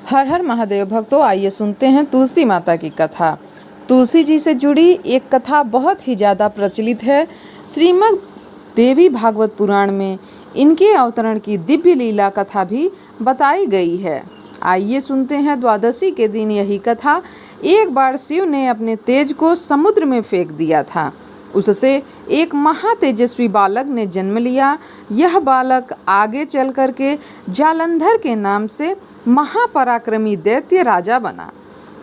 हर हर महादेव भक्तों, आइए सुनते हैं तुलसी माता की कथा। तुलसी जी से जुड़ी एक कथा बहुत ही ज़्यादा प्रचलित है। श्रीमद् देवी भागवत पुराण में इनके अवतरण की दिव्य लीला कथा भी बताई गई है। आइए सुनते हैं द्वादशी के दिन यही कथा। एक बार शिव ने अपने तेज को समुद्र में फेंक दिया था। उससे एक महातेजस्वी बालक ने जन्म लिया। यह बालक आगे चल कर के जालंधर के नाम से महापराक्रमी दैत्य राजा बना।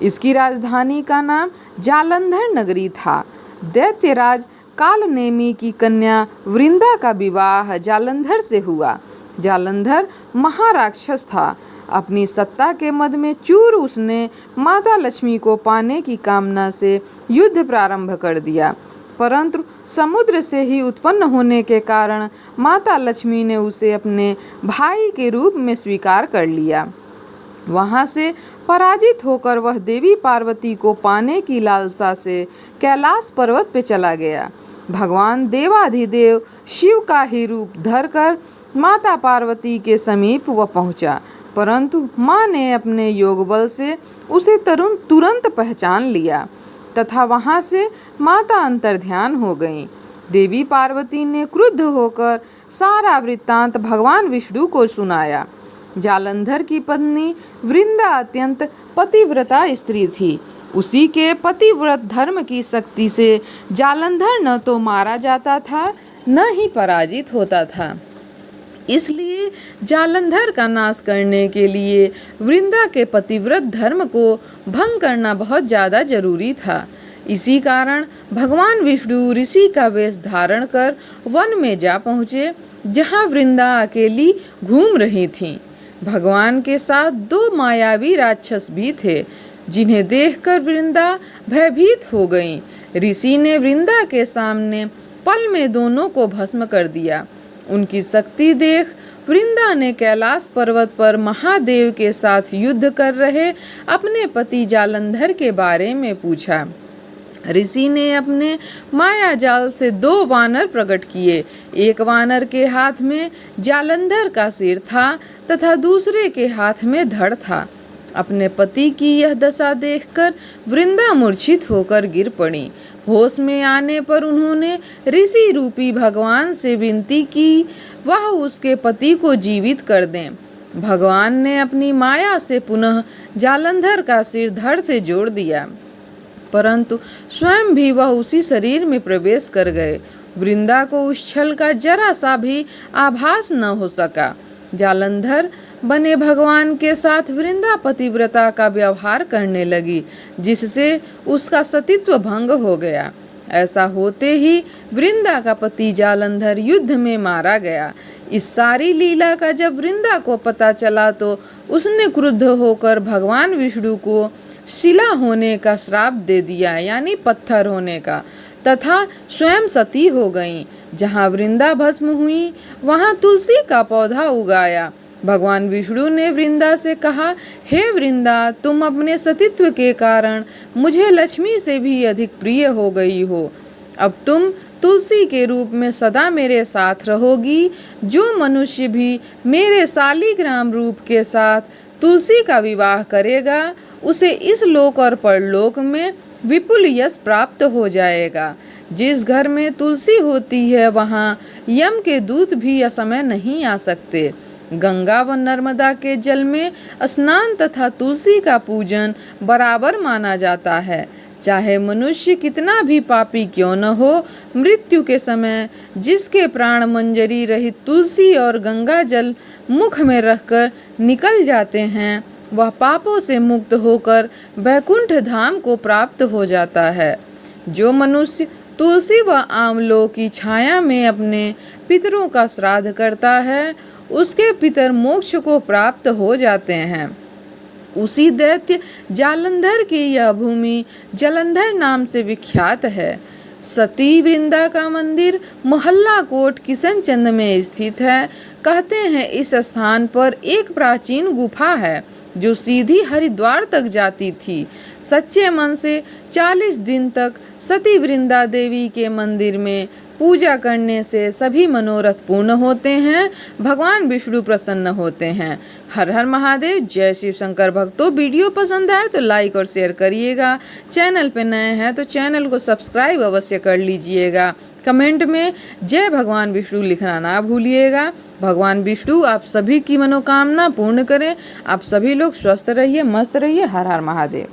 इसकी राजधानी का नाम जालंधर नगरी था। दैत्यराज कालनेमी की कन्या वृंदा का विवाह जालंधर से हुआ। जालंधर महाराक्षस था। अपनी सत्ता के मद में चूर उसने माता लक्ष्मी को पाने की कामना से युद्ध प्रारंभ कर दिया, परंतु समुद्र से ही उत्पन्न होने के कारण माता लक्ष्मी ने उसे अपने भाई के रूप में स्वीकार कर लिया। वहां से पराजित होकर वह देवी पार्वती को पाने की लालसा से कैलाश पर्वत पे चला गया। भगवान देवाधिदेव शिव का ही रूप धरकर माता पार्वती के समीप वह पहुंचा, परंतु माँ ने अपने योग बल से उसे तुरंत पहचान लिया तथा वहां से माता अंतर्ध्यान हो गईं। देवी पार्वती ने क्रुद्ध होकर सारा वृत्तांत भगवान विष्णु को सुनाया। जालंधर की पत्नी वृंदा अत्यंत पतिव्रता स्त्री थी। उसी के पतिव्रत धर्म की शक्ति से जालंधर न तो मारा जाता था न ही पराजित होता था। इसलिए जालंधर का नाश करने के लिए वृंदा के पतिव्रत धर्म को भंग करना बहुत ज़्यादा जरूरी था। इसी कारण भगवान विष्णु ऋषि का वेश धारण कर वन में जा पहुँचे, जहाँ वृंदा अकेली घूम रही थीं। भगवान के साथ दो मायावी राक्षस भी थे, जिन्हें देखकर वृंदा भयभीत हो गईं। ऋषि ने वृंदा के सामने पल में दोनों को भस्म कर दिया। उनकी शक्ति देख वृंदा ने कैलाश पर्वत पर महादेव के साथ युद्ध कर रहे अपने पति जालंधर के बारे में पूछा। ऋषि ने अपने माया जाल से दो वानर प्रकट किए। एक वानर के हाथ में जालंधर का सिर था तथा दूसरे के हाथ में धड़ था। अपने पति की यह दशा देखकर वृंदा मूर्छित होकर गिर पड़ी। होश में आने पर उन्होंने ऋषि रूपी भगवान से विनती की वह उसके पति को जीवित कर दें। भगवान ने अपनी माया से पुनः जालंधर का सिर धड़ से जोड़ दिया, परंतु स्वयं भी वह उसी शरीर में प्रवेश कर गए। वृंदा को उस छल का जरा सा भी आभास न हो सका। जालंधर बने भगवान के साथ वृंदा पतिव्रता का व्यवहार करने लगी, जिससे उसका सतीत्व भंग हो गया। ऐसा होते ही वृंदा का पति जालंधर युद्ध में मारा गया। इस सारी लीला का जब वृंदा को पता चला तो उसने क्रुद्ध होकर भगवान विष्णु को शिला होने का श्राप दे दिया, यानी पत्थर होने का, तथा स्वयं सती हो गईं। जहाँ वृंदा भस्म हुई वहाँ तुलसी का पौधा उगाया। भगवान विष्णु ने वृंदा से कहा, हे वृंदा, तुम अपने सतीत्व के कारण मुझे लक्ष्मी से भी अधिक प्रिय हो गई हो। अब तुम तुलसी के रूप में सदा मेरे साथ रहोगी। जो मनुष्य भी मेरे शालिग्राम रूप के साथ तुलसी का विवाह करेगा उसे इस लोक और परलोक में विपुल यश प्राप्त हो जाएगा। जिस घर में तुलसी होती है वहाँ यम के दूत भी असमय नहीं आ सकते। गंगा व नर्मदा के जल में स्नान तथा तुलसी का पूजन बराबर माना जाता है। चाहे मनुष्य कितना भी पापी क्यों न हो, मृत्यु के समय जिसके प्राण मंजरी रहित तुलसी और गंगा जल मुख में रखकर निकल जाते हैं, वह पापों से मुक्त होकर वैकुंठ धाम को प्राप्त हो जाता है। जो मनुष्य तुलसी व आंवलों की छाया में अपने पितरों का श्राद्ध करता है, उसके पितर मोक्ष को प्राप्त हो जाते हैं। उसी दैत्य जालंधर की यह भूमि जालंधर नाम से विख्यात है। सती वृंदा का मंदिर मोहल्ला कोट किशनचंद में स्थित है। कहते हैं इस स्थान पर एक प्राचीन गुफा है जो सीधी हरिद्वार तक जाती थी। सच्चे मन से 40 दिन तक सती वृंदा देवी के मंदिर में पूजा करने से सभी मनोरथ पूर्ण होते हैं, भगवान विष्णु प्रसन्न होते हैं। हर हर महादेव। जय शिव शंकर भक्तों, वीडियो पसंद आए तो लाइक और शेयर करिएगा। चैनल पे नए हैं तो चैनल को सब्सक्राइब अवश्य कर लीजिएगा। कमेंट में जय भगवान विष्णु लिखना ना भूलिएगा। भगवान विष्णु आप सभी की मनोकामना पूर्ण करें। आप सभी लोग स्वस्थ रहिए, मस्त रहिए। हर हर महादेव।